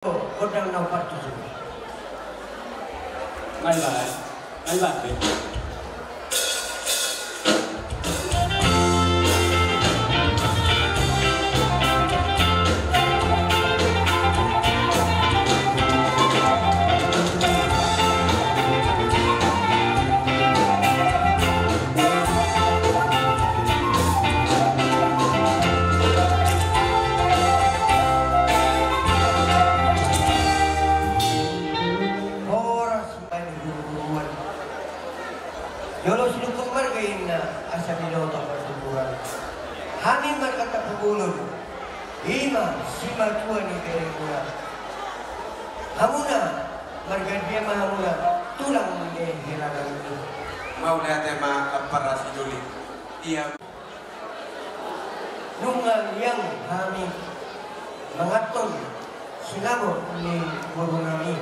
Kodang nomor 7. May bakit? Yolo sinukong margayin na asa minota pertuburan. Hanin markata pagulod. Ima simal tuan ni Kerekura. Hamuna margadia mahamuna tulang ni hilangan itu. Mau lihat tema para siduli. Iya. Nungang yang kami mengaton sinamot ni guru nami.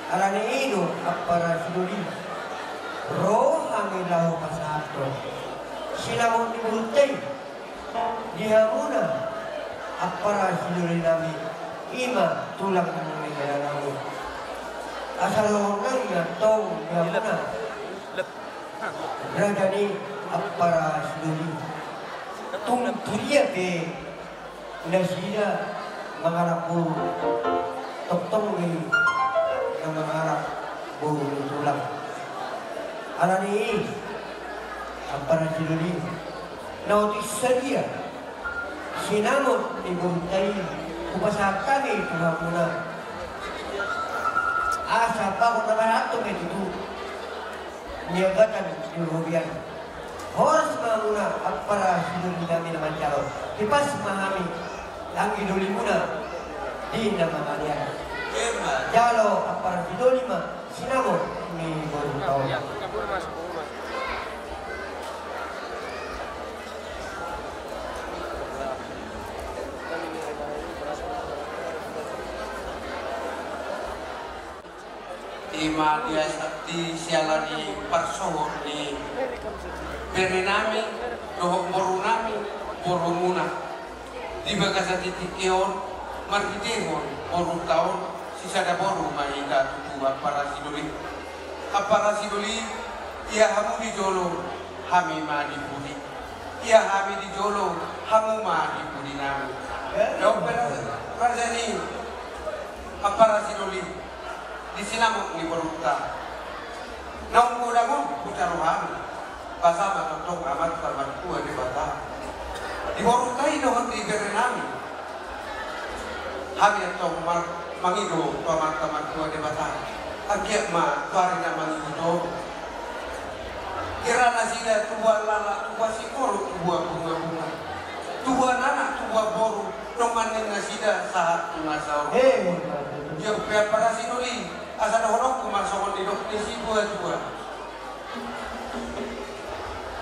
Alani ino para siduli. Roh kami lahu pasato. Sila mo dibultay. Diha muna. Apara sinuri namin. Ima tulang ng mga namin. Asal longang na tong diha muna. Rajani apara sinuri. Tung tuliya ke nasida mangarap po. Toktong ni ng mangarap po tulang. Alani apara sinuri nautis sadia sinamot ni buntay upasatan ni tumapuna asa pa ko naman ato itu niagatan ni Rubian horas mamuna apara sinuri namin naman jaro tipas mahami ang iduli muna di na mamalian jalo apara sinuri ma sinamot ni buntay Ima dia di sialani persohor ni berenami dohok morunami borumuna di bagasa titik keon margidehon boru tahun sisa ada boru mahika tutua para siduli ia hamu di jolo hami ma di budi ia hami di jolo hamu ma di budi nami dok rajani para siduli di sinamuk ni beruta. Nau muda mu bucaruhan bahasa matotong amat karban tua di bata. Di beruta ini hon di berenami. Hami atau mangido tamat tua di bata. Agiak ma tuarina mangido. Kira nasida tua lala tua sikoro tua bunga. Tua nana tua boru. Nomanin nasida saat tungasau. Dia para sinuli. Asal orang kumasukkan di dokter si dua.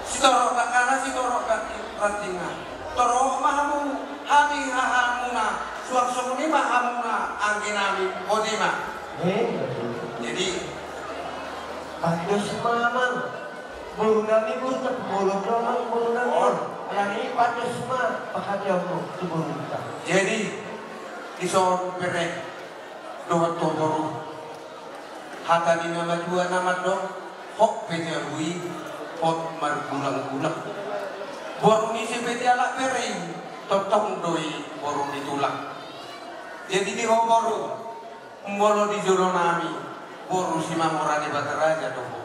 Si torok tak kalah si torok tak rantingan. Torok mahamu hami hahamuna suak ni mahamuna angginami bodima. Jadi pasti semamang bulu nami bulu tak bulu domang bulu nami. Alani pasti semua pakai aku tubuh kita. Jadi ison perek doa toboru. Hata di nama dua nama dok hok pete hui hok margulang-gulang boru ni si pete alak pering totong doi boru ditulang jadi di boru mbolo di jolo nami boru si mamora di bataraja dok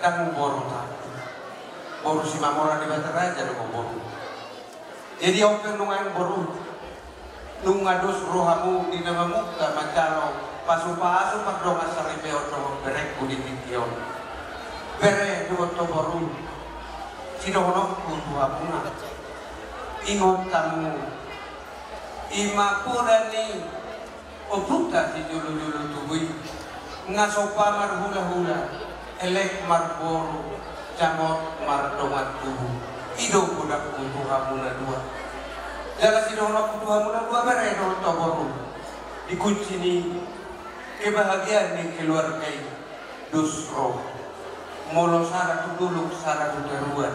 dan boru tak boru si mamora di bataraja dok boru jadi open nungan boru nungados rohamu di nama muka macalo pasu-pasu pagdong asari peo to berek budi tikion bere dua to boru sidono kudu apuna ingon tamu ima purani oputa si julu-julu tubui ngasopa marhula-hula elek marboru jamot mardongat tubuh ido budak kudu apuna dua jala sidono kudu apuna dua bere do to boru dikunci ni kebahagiaan di keluarga ini dusro molo sara dulu sara turuan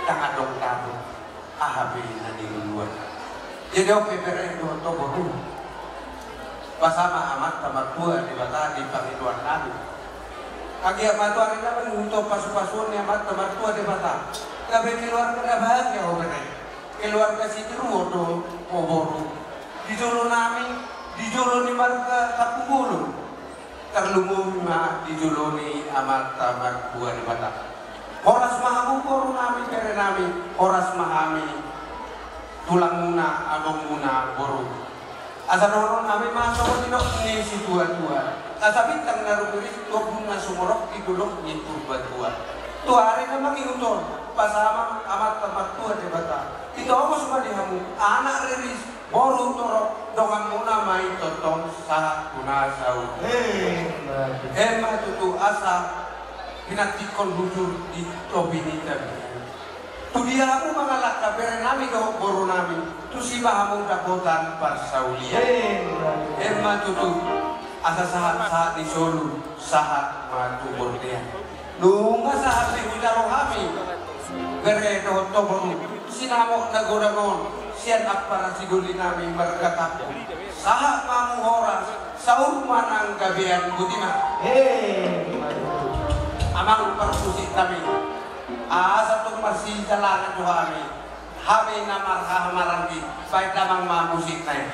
tak adong tabu ahabi na di luar jadi oke pere do to boru pasama amat tamartua di bata di pangituan kami. Kaki matuan kita untuk pasu-pasuan yang amat tamartua di bata. Kabe keluarga na bahagia o kene. Keluarga si Tiruo do Oboro. Di jolo nami, di jolo ni marga Kapungulu. Terlumuma di jolo ni amat tamartua di bata. Horas mahamu koru nami kere nami, horas mahami tulang muna, abang muna, boru. Asa noron nami masuk di nok ni si tua-tua. Kasabitang naruguri tobun na sumorok igulok ni tua-tua. Tuari na mangiuton pasama amat tamat tua di bata. Ito ako sumadihamu anak riris boru torok dongan muna mai totong sa kunasau. Ema tutu asa pinatikon hujur di tobini tabi. Tu dia aku mengalak kabere nami ke boru nami. Tu si bahamu dapotan parsaulia. Emma tutu asa sahat di Solo sahat matu bordia. Nunga sahat di Widaro kami. Bere do toboru sinamok nagorangon sian akpara siguli nami berkataku. Sahat mamu horas saur manang gabean budiman. Amang persusik kami. Asa tu masih jalan tu kami. Kami namar hamaran di baik damang ma musik naik.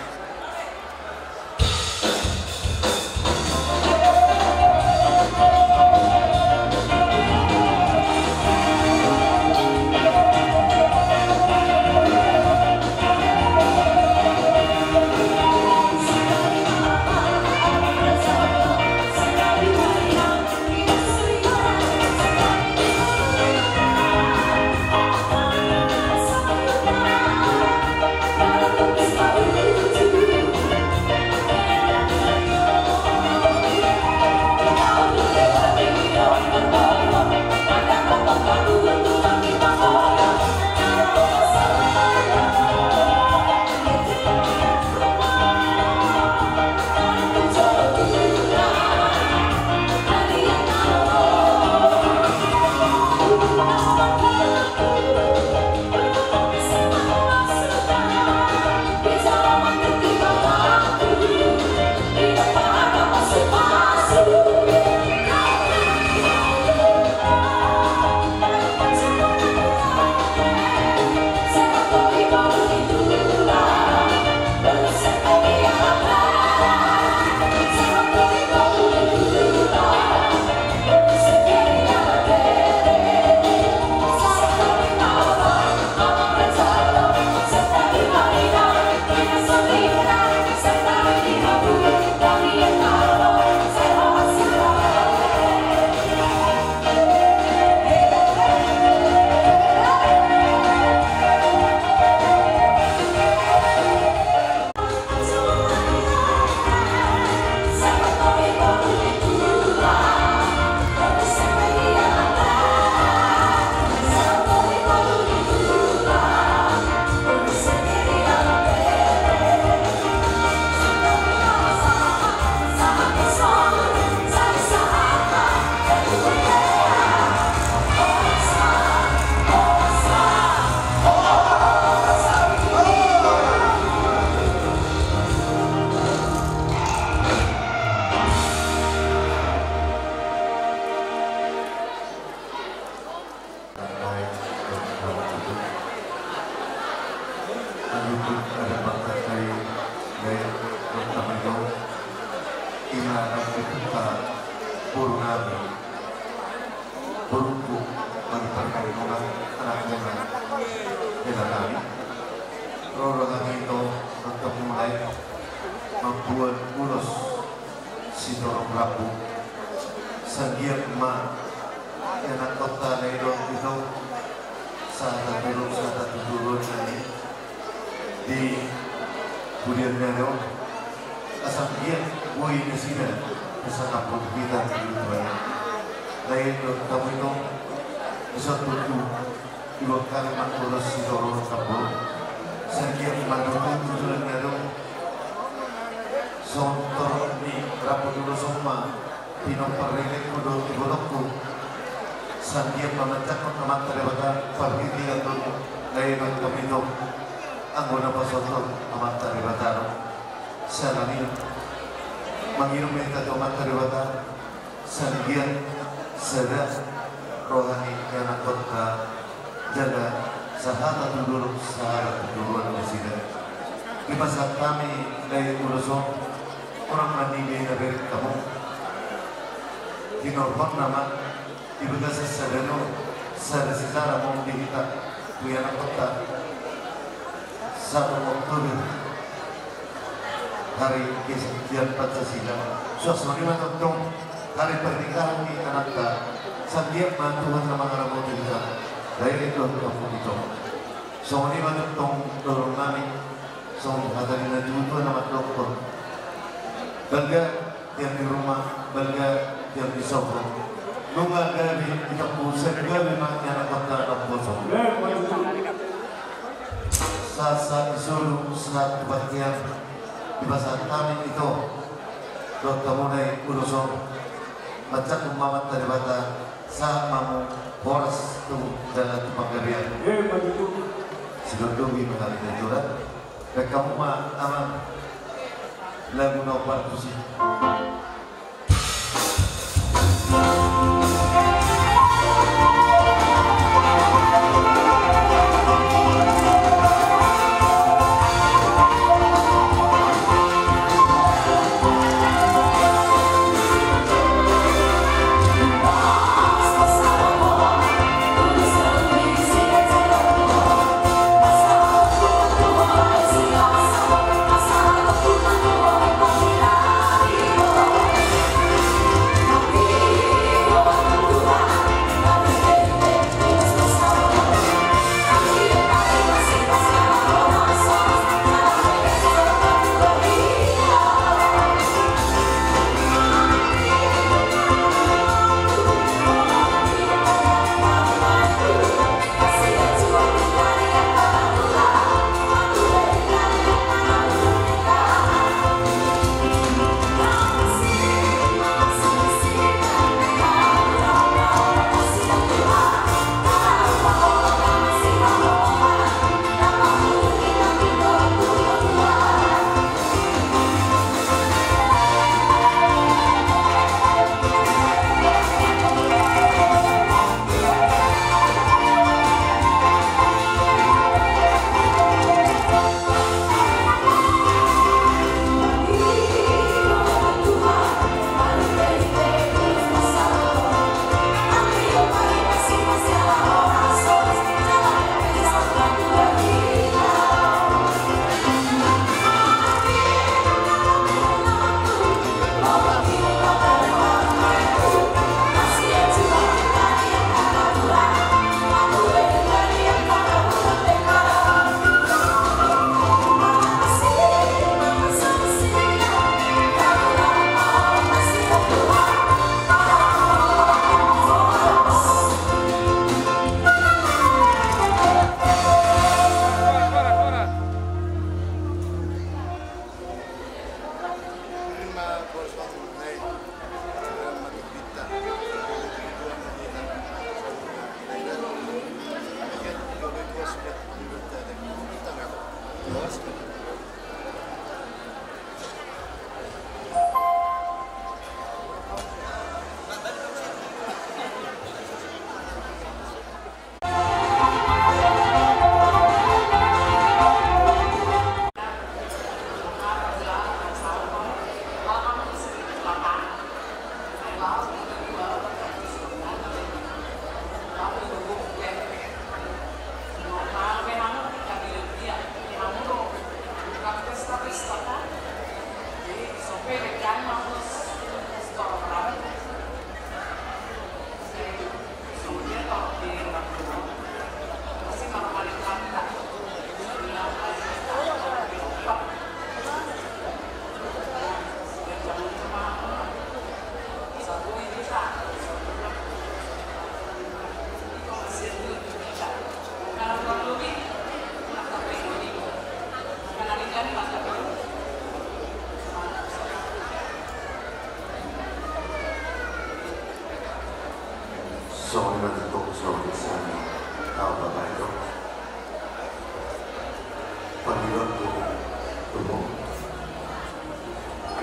Manginom kita tomat teribatan Sandian Sada Rohani Yang kota Jaga Sahata Tuduruk Sahara Tuduruan Mesida di pasal kami dari Urusong orang maninggi dari kamu di Norhon nama di bekas sadano sada sejarah mau dihita Yang kota 1 Oktober hari kesekian Pancasila suasana tentang hari pernikahan di Kanada setiap bantuan sama orang kita dari itu kamu itu soalnya tentang dorong nami soalnya ada di najuto nama dokter bangga yang di rumah bangga yang di sopo nunggu dari kita pusat juga memang yang kota kampusong saat disuruh saat kebaktian di pasar kami itu dokter mulai urusong baca umamat dari bata saat mamu boras tu jalan panggabian sedodowi mengalih jurat dan kamu mah aman lagu nopal tu sih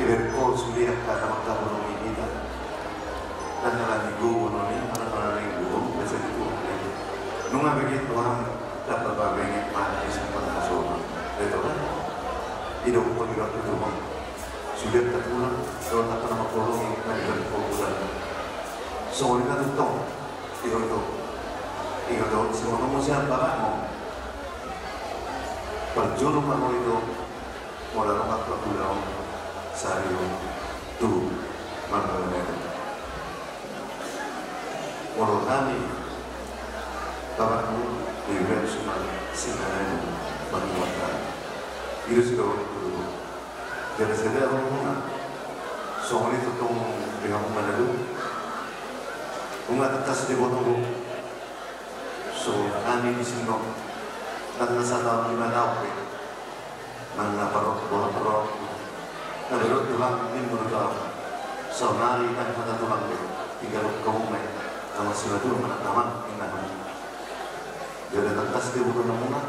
Iberko sudah kata makabonomi kita. Dan kalau di guru ini, anak-anak yang guru biasa itu. Nunga begitu orang dapat bagian mana di sana masuk. Itu kan? Hidup pun tidak terjumpa. Sudah terpulang kalau tak nama kolong yang ada di kumpulan. Soalnya itu toh, itu semua kamu siapa kamu? Perjuru kamu itu mulai rumah pulau Sario tu mana Walau kami bapakmu lebih cuma singaran menguatkan itu sudah dulu. Jadi saya orang soalnya itu tuh dengan mana dulu, bunga atas di botol, so kami di sini karena saya 5 tahun, mana perok, ada tulang ini menurut so nari kan kata tulang itu, tinggal kamu main, kalau sudah dulu mana taman indah, jadi atas di botol namunah,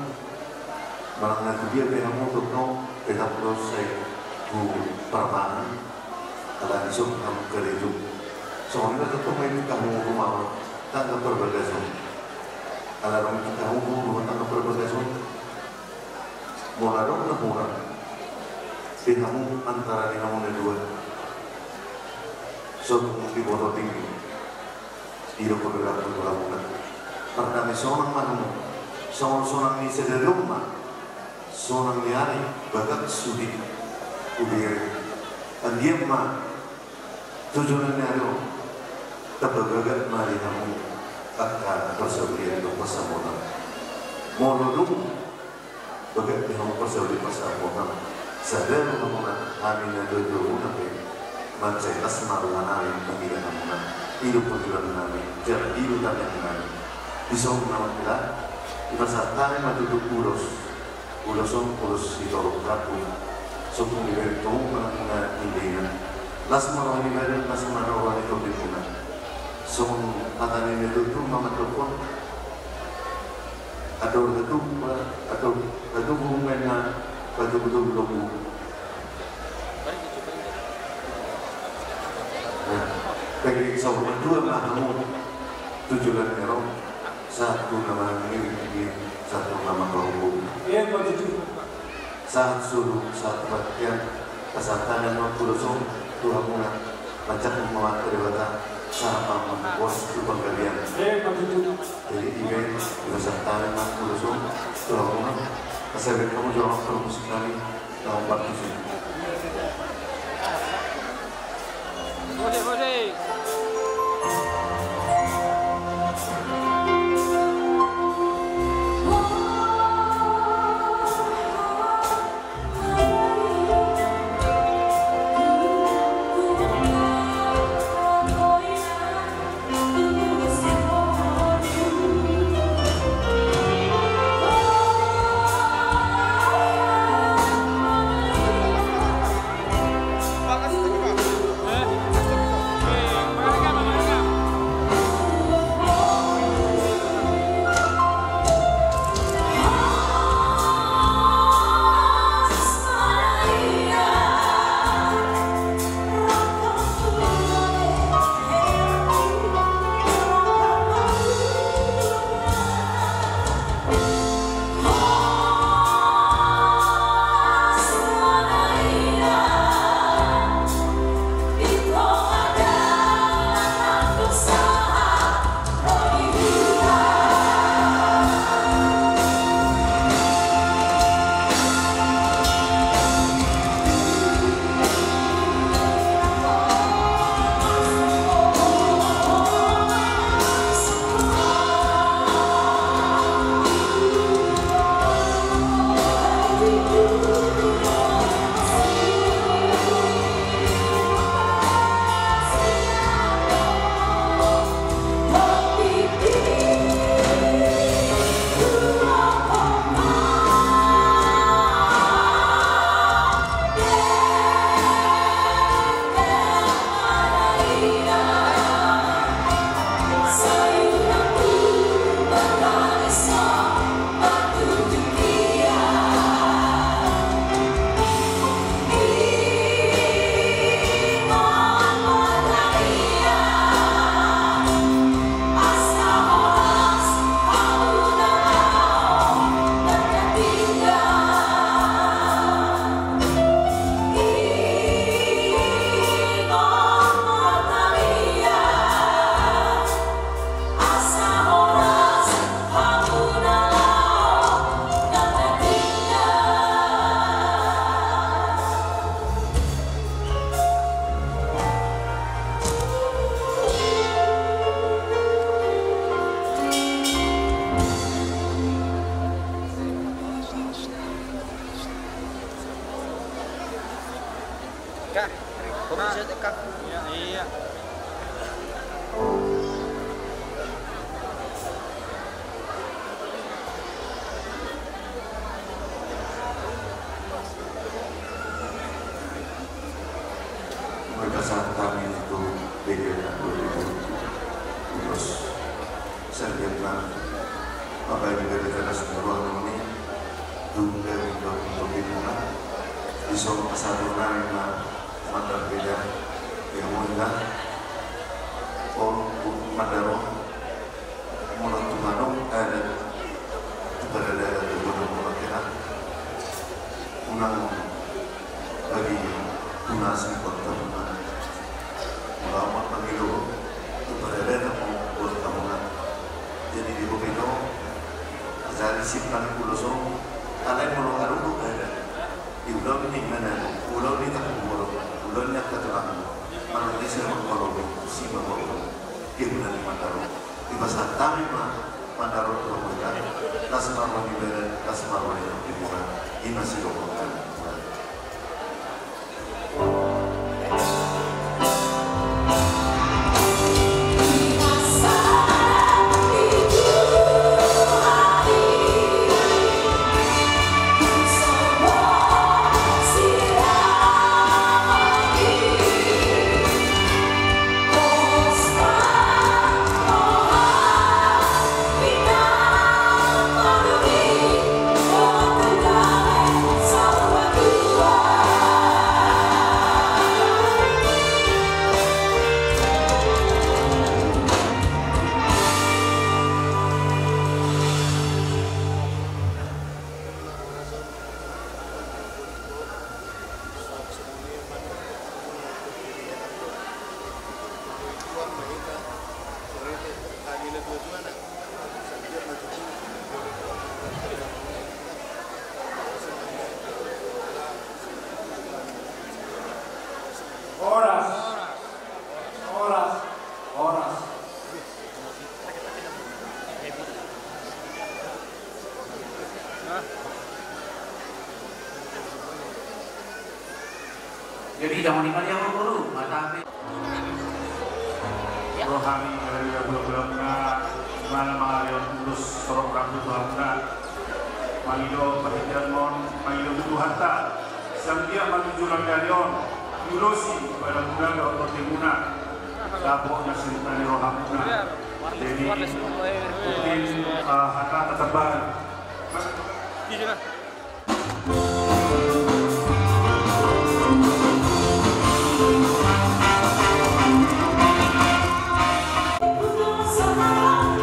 malah nanti dia kamu untuk kita perlu saya permanen kalau besok kamu kerja soalnya tetap ini kamu rumah tangga berbeda kalau kamu rumah tangga berbeda mulai dong murah si kamu antara kamu dan dua sebelum di bawah tinggi hidup bergerak berlakukan karena seorang manusia seorang ini sedang rumah seorang nyari bagat sudi udir dan dia mah tujuannya itu terbagat mari kamu akan bersedia untuk persahabatan mau dulu bagat kamu bersedia persahabatan sadar kamu amin dan dulu nanti mencari asmarulan alim bagi kamu hidup perjuangan kami jadi hidup kami kami bisa menawar kita kita saat kami maju urus itu rapu Sokong itu mana idenya, las mana ini ada, las mana orang itu berguna. Sokong kata ini itu mama telepon, atau hubungannya betul belum. Bagi seorang dua kamu tujuan erong satu nama ini satu nama kaum. Iya begitu. Saat suruh saat bagian kesatan yang mengkurusung Tuhan mula macam membuat kedewata sama membuat itu penggalian jadi ini kesatan yang mengkurusung Tuhan mula kesehatan kamu jauh terus sekali dalam waktu ini Boleh Iya. Mereka saat kami itu beda terus saya lihatlah apa yang dari teras ruang ini tunda untuk dimulai di soal kesadaran mata beda yang mudah orang madaro mulut tumanong ada kepada daerah gunung Merakiran unang bagi tunas kota ulama pemilu kepada daerah mau tahunan jadi di bumi itu dari simpan pulau ada pulau arudu ada di pulau ini mana pulau ini tak pulau ini tak terang malah di sana pulau si bawa di bulan Mandaro di pasar Tamima Mandaro terbuka Lasmar lagi beren Lasmar lagi di bulan ini masih lokokan Jadi jangan dimana yang dulu, mata rohani dari bulan-bulannya mana mengalir tulus sorok rambut Tuhanna Mangido perhatian mon Mangido Tuhanna sang dia menuju Langdalion Yulosi pada bulan atau timuna dapoknya sentani rohamuna jadi mungkin harta terbaru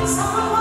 Semua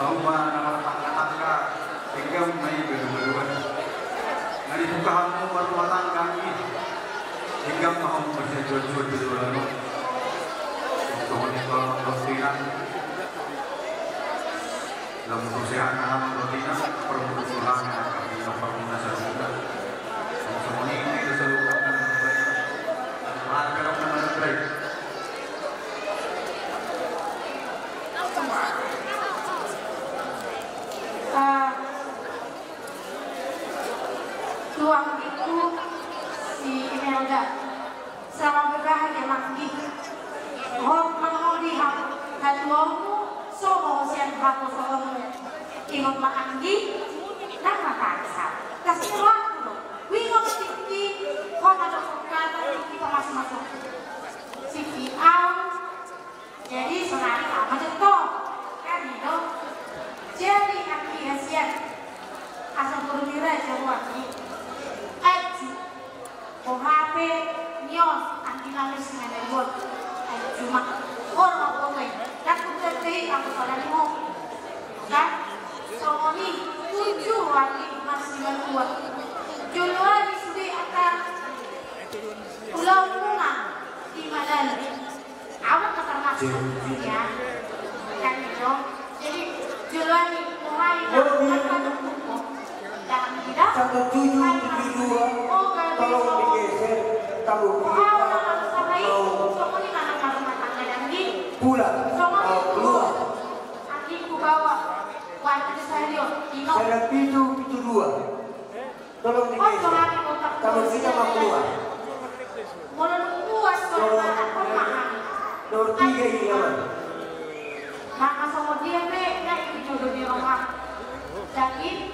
Sama nama tangga-tangga hingga may berdua. Nari bukahan mo rumah tangga ini hingga mau berjual-jual di luar. Soalnya kalau rotinan dalam kesehatan rotinan permusuhan yang permusuhan saja. Semuanya ini keseluruhan dan harga nama baik. Tuang itu si Imelda selama berbahagia mandi menghodihan haluamu soho siang hapo soho ingot maandi nang mataksa kasih waktu wingot tinggi kona dokter tinggi masuk si Fiau jadi senari sama jatuh kan itu jadi aki hasian asal bermira jawab Aji, OHP, Nios, antinalis menewot, cuma orang orang dan kuterti aku pada limo, kan? Soalnya 7 hari masih membuat, Januari sudah akan pulau bunga di Madani, awak termasuk ya, kan itu, jadi Januari mulai akan tumbuh. Sampai 772 tolong digeser tahu pulang keluar adikku bawa wajib saya saya 772 tolong digeser kalau kita mau keluar keluar nomor 3 ini aman maka sama dia ini jodoh di rumah jadi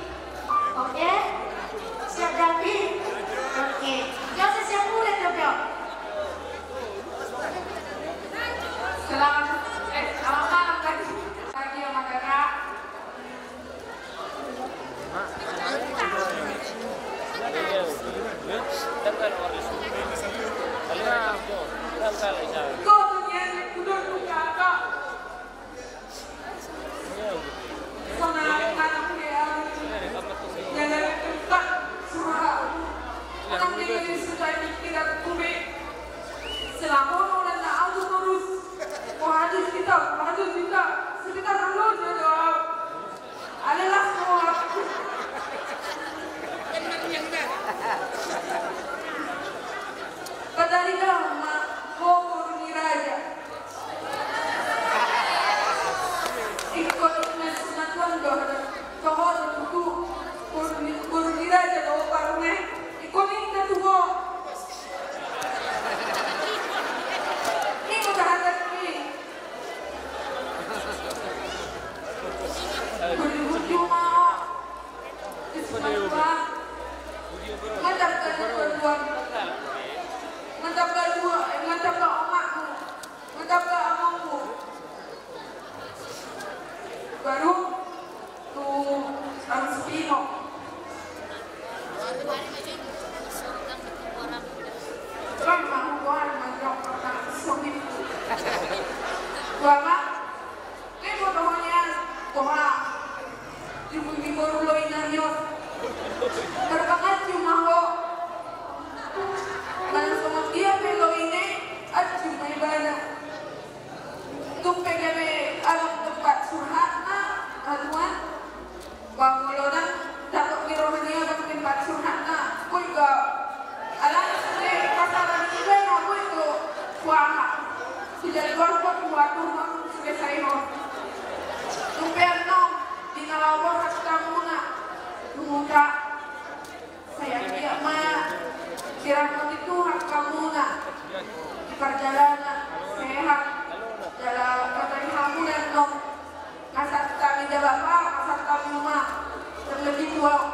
oke, siap David. Oke, jangan siap mulai David. Selamat malam lagi sama kakak. Kau punya udah kakak. Sama anak dia. Jangan tempat surah. Orang dia sudah tidak kumbe. Selama orang nak aku terus. Hadis kita sekitar lalu jawab. Adalah semua. Kadarilah mak kau raja. Ikut sunatuan doa. Kau tentu guru raja doa parme. Ikut ini kedua. Ini sudah ada ini. Guru mau. Ismail. Mantap ke omakmu, mantap ke amangmu. Baru tuh harus pino. Kan mau buat mantap kata suami. Gua ini fotonya, gua di baru lo inanyo. Terpakat cuma lo. Kalau sama dia pelo ini, aja main banyak. Tumpe kami alam tempat surhatna, aluan, bangunan dapat mirohania dapat tempat surhatna. Kau juga, alam sendiri pasaran juga yang aku itu kuaha. Sudah luar kok buat rumah sudah saya. Tumpe no di nalawar khas kamu nak, muda. Saya tidak mah. Kiraan itu hak kamu nak di perjalanan sehat dalam kata kamu dan nom kasat kami jawab kasat kami rumah terlebih tua